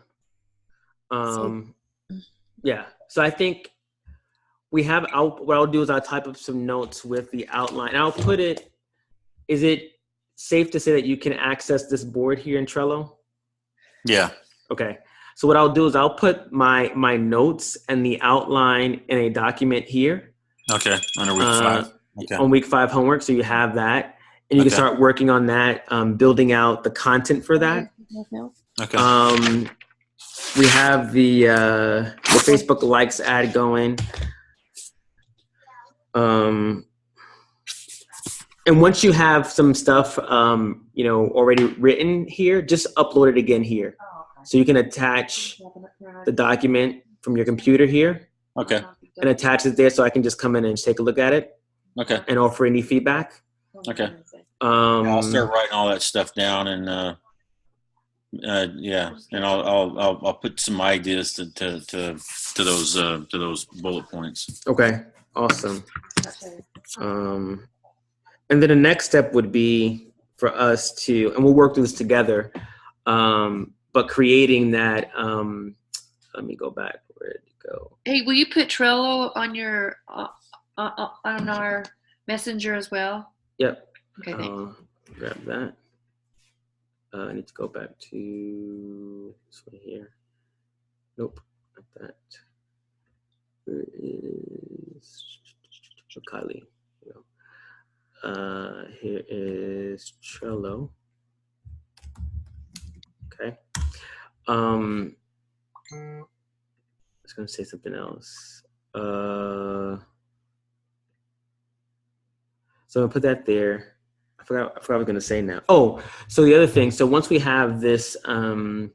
Yeah. So I think what I'll do is I'll type up some notes with the outline. I'll put it, is it safe to say that you can access this board here in Trello? Yeah. Okay. So what I'll do is I'll put my notes and the outline in a document here. Okay. Under week 5. Okay. On week 5 homework. So you have that and you can start working on that, building out the content for that. Okay. We have the Facebook likes ad going. And once you have some stuff, already written here, just upload it again here. So you can attach the document from your computer here. Okay. And attach it there so I can just come in and take a look at it. Okay. And offer any feedback. Okay. I'll start writing all that stuff down and and I'll put some ideas to those bullet points. Okay. Awesome. And then the next step would be for us to, and we'll work through this together, but creating that, let me go back. Where did it go? Hey, will you put Trello on your, on our messenger as well? Yep. Okay, thanks. Grab that. I need to go back to this one here. Nope, not that. Where is Kylie? Here is Trello. Okay. I was going to say something else. So I'm going to put that there. I forgot what I was going to say now. Oh, so the other thing. So once we have this, lead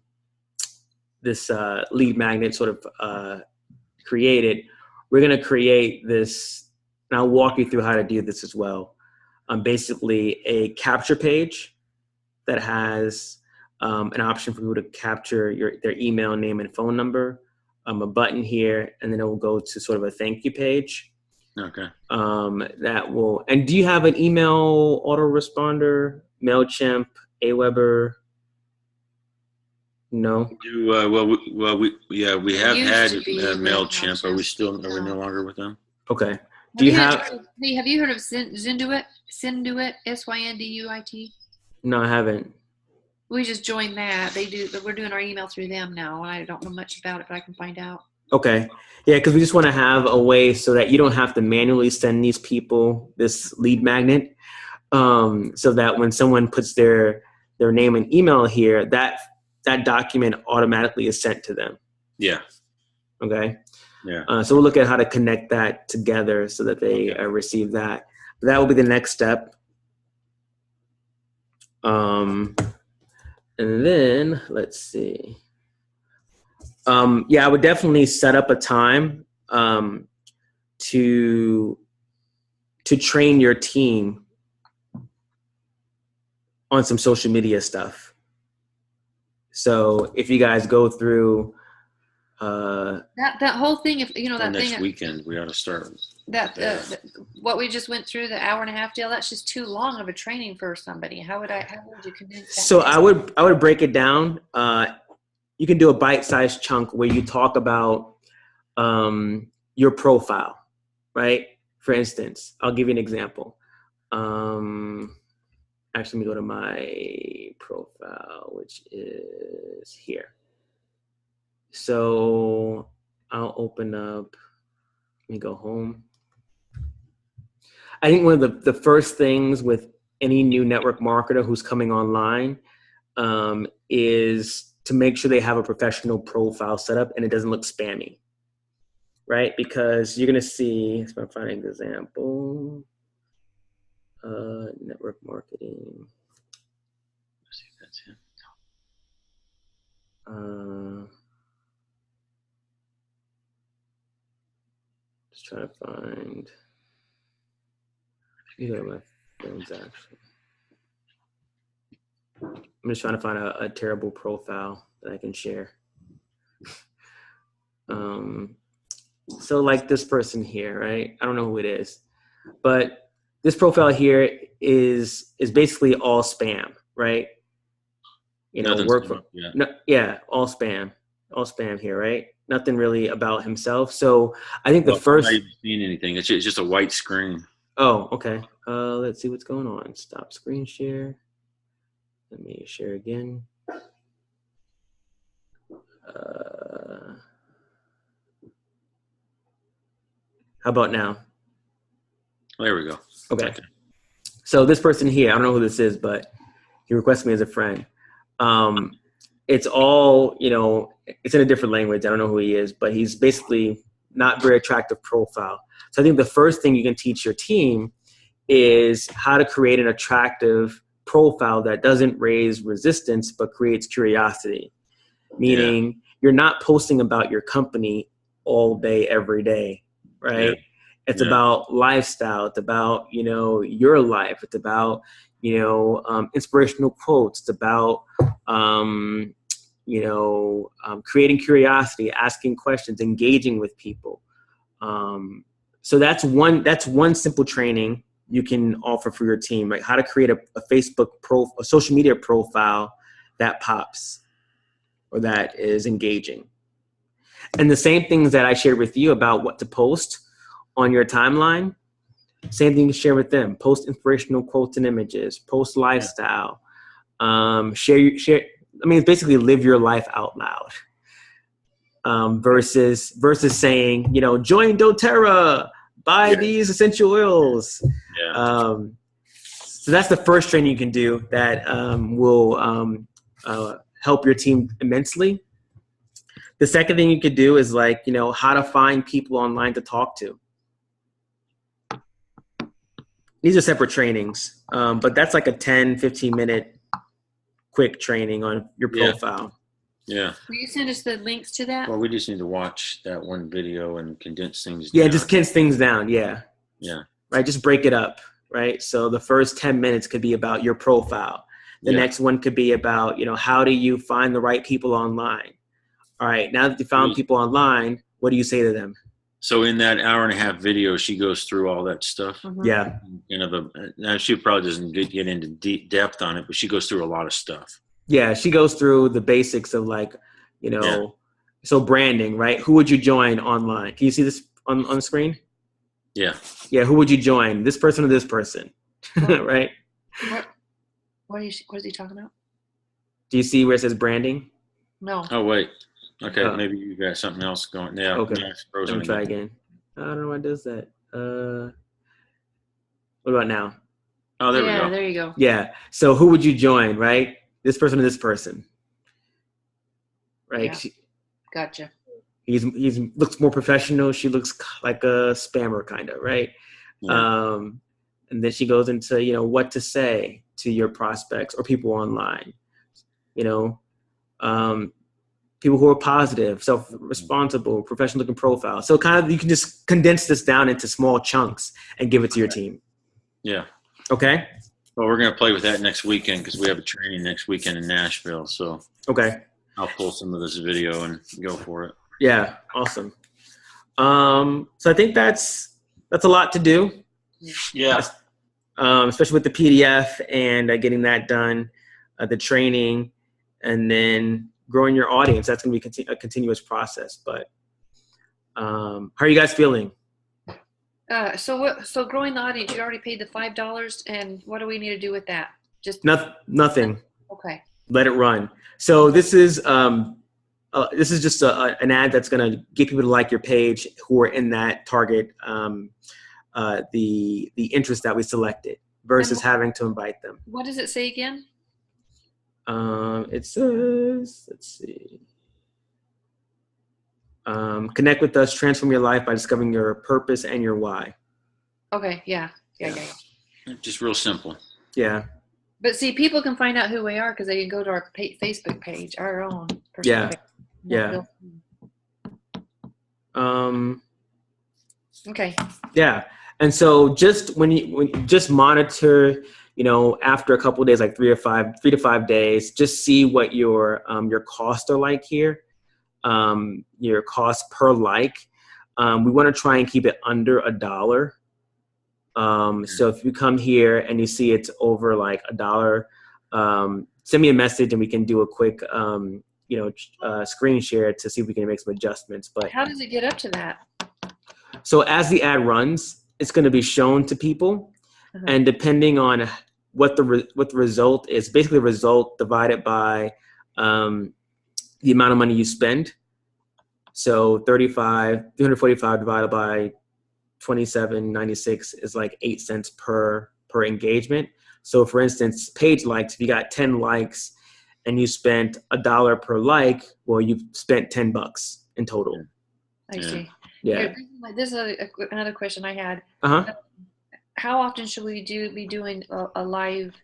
magnet sort of created, we're going to create this, and I'll walk you through how to do this as well. Basically a capture page that has an option for people to capture their email, name, and phone number, a button here, and then it will go to sort of a thank you page. Okay. That will, and do you have an email autoresponder, MailChimp, Aweber? No. We have had MailChimp. Are we no longer with them? Okay. Have you heard of Zinduit? Synduit, Synduit? No, I haven't. We just joined that. We're doing our email through them now. I don't know much about it, but I can find out. Okay. Yeah, because we just want to have a way so that you don't have to manually send these people this lead magnet, so that when someone puts their name and email here, that document automatically is sent to them. Yeah. Okay. Yeah. So we'll look at how to connect that together so that they receive that. But that will be the next step. And then let's see. I would definitely set up a time to train your team on some social media stuff. So if you guys go through that whole thing, if that next thing weekend, we ought to start what we just went through, the 1.5 deal, that's just too long of a training for somebody. How would you condense that? So I would break it down. You can do a bite-sized chunk where you talk about your profile, right? For instance, I'll give you an example. actually, let me go to my profile, which is here. So I'll open up, let me go home. I think one of the first things with any new network marketer who's coming online is to make sure they have a professional profile set up and it doesn't look spammy, right? Because you're going to see, if I find an example, network marketing. Let's see if that's it. Just trying to find. These are my friends, actually. I'm just trying to find a terrible profile that I can share. So like this person here, right? I don't know who it is, but this profile here is basically all spam, right? You know, Nothing's work come for, up yet. no, yeah, all spam here, right? Nothing really about himself. So I think the I'm first. not even seeing anything. It's just a white screen. Oh, okay. Let's see what's going on. Stop screen share. Let me share again. How about now? There we go. Okay. So this person here, I don't know who this is, but he requested me as a friend. It's all, you know, it's in a different language. I don't know who he is, but he's basically not very attractive profile. So I think the first thing you can teach your team is how to create an attractive profile that doesn't raise resistance, but creates curiosity. Meaning you're not posting about your company all day, every day, right? Yeah. It's about lifestyle. It's about, you know, your life. It's about, you know, inspirational quotes. It's about, creating curiosity, asking questions, engaging with people. So that's one simple training you can offer for your team, right? How to create a a social media profile that pops or that is engaging. And the same things that I shared with you about what to post on your timeline, same thing you share with them. Post inspirational quotes and images, post lifestyle, share. I mean, it's basically live your life out loud. Versus saying, you know, join doTERRA, buy these essential oils. So that's the first training you can do that will help your team immensely. The second thing you could do is like, you know, how to find people online to talk to. These are separate trainings, but that's like a 10, 15 minute quick training on your profile. Yeah. Will you send us the links to that? Well, we just need to watch that one video and condense things down. Yeah, just condense things down. Yeah. Yeah. Right. Just break it up. Right. So the first 10 minutes could be about your profile. The next one could be about, you know, how do you find the right people online? All right. Now that you found people online, what do you say to them? So in that hour and a half video, she goes through all that stuff. Mm-hmm. Yeah. You know, now she probably doesn't get into deep depth on it, but she goes through a lot of stuff. Yeah. She goes through the basics of like, you know, so branding, right? Who would you join online? Can you see this on the screen? Yeah. Yeah. Who would you join? This person or this person? Right. What is he talking about? Do you see where it says branding? No. Oh, wait. Okay, maybe you got something else going. Yeah. Okay. Let me try again. I don't know why it does that. What about now? Oh, there we go. Yeah, there you go. Yeah. So who would you join, right? This person or this person? Right. Yeah. Gotcha. He's looks more professional. She looks like a spammer kind of, right? Yeah. And then she goes into, you know, what to say to your prospects or people online. You know, people who are positive, self-responsible, professional-looking profile. So kind of you can just condense this down into small chunks and give it to your team. Yeah. Okay. Well, we're going to play with that next weekend because we have a training next weekend in Nashville. So okay, I'll pull some of this video and go for it. Yeah. Awesome. So I think that's a lot to do. Yeah. Especially with the PDF and getting that done, the training, and then growing your audience. That's going to be a continuous process. But how are you guys feeling? So growing the audience, you already paid the $5, and what do we need to do with that? Just nothing. Okay. Let it run. So this is just an ad that's going to get people to like your page who are in that target, the interest that we selected, versus having to invite them. What does it say again? It says, let's see. Connect with us, transform your life by discovering your purpose and your why. Okay. Yeah. Just real simple. Yeah. But see, people can find out who we are because they can go to our Facebook page, our own personal page. Yeah. Okay. Yeah. And so just when you just monitor, after a couple of days, like 3 to 5 days, just see what your costs are like here. Your cost per like. We want to try and keep it under $1. So if you come here and you see it's over like $1, send me a message and we can do a quick, screen share to see if we can make some adjustments. But how does it get up to that? So as the ad runs, it's going to be shown to people, and depending on what the result is, basically the result divided by the amount of money you spend. So 345 divided by 27.96 is like 8 cents per engagement. So for instance, page likes, if you got 10 likes and you spent $1 per like, well, you've spent $10 in total. I see. Yeah. This is another question I had. How often should we be doing a live?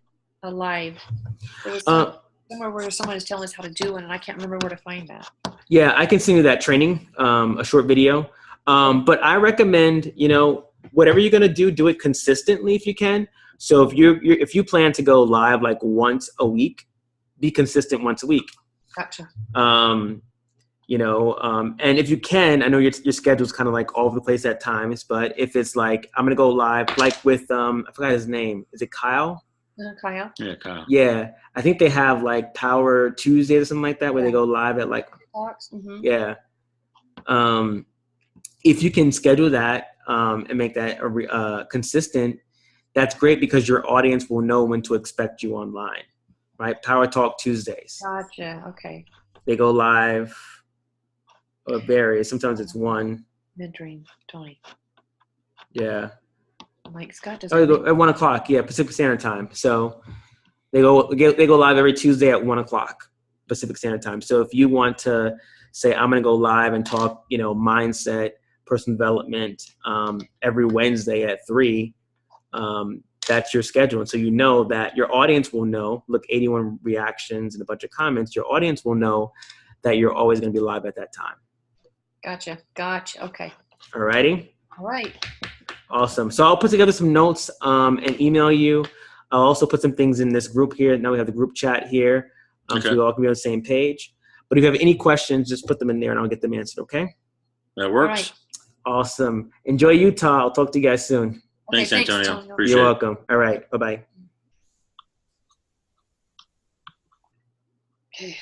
There was somewhere where someone is telling us how to do it, and I can't remember where to find that. Yeah, I can send you that training, a short video. But I recommend, whatever you're gonna do it consistently if you can. So if you plan to go live like once a week, be consistent once a week. Gotcha. And if you can, I know your schedule's kind of like all over the place at times, but if it's like, I'm going to go live, like with, I forgot his name. Is it Kyle? Kyle. Yeah, Kyle. Yeah. I think they have like Power Tuesday or something like that, where they go live at like, yeah. If you can schedule that, and make that consistent, that's great because your audience will know when to expect you online, right? Power Talk Tuesdays. Gotcha. Okay. They go live. Or varies. Sometimes it's 1. Mentoring Tony. Yeah. Mike Scott does. At 1 o'clock. Yeah, Pacific Standard Time. So they go live every Tuesday at 1 o'clock Pacific Standard Time. So if you want to say, I'm going to go live and talk, mindset, personal development, every Wednesday at 3, that's your schedule. And so you know that your audience will know. Look, 81 reactions and a bunch of comments. Your audience will know that you're always going to be live at that time. Gotcha. Okay. All righty. All right. Awesome. So I'll put together some notes and email you. I'll also put some things in this group here. Now we have the group chat here. So we all can be on the same page. But if you have any questions, just put them in there and I'll get them answered, okay? That works. Right. Awesome. Enjoy Utah. I'll talk to you guys soon. Thanks, Antonio. Appreciate You're it. welcome. All right. Bye-bye. Okay.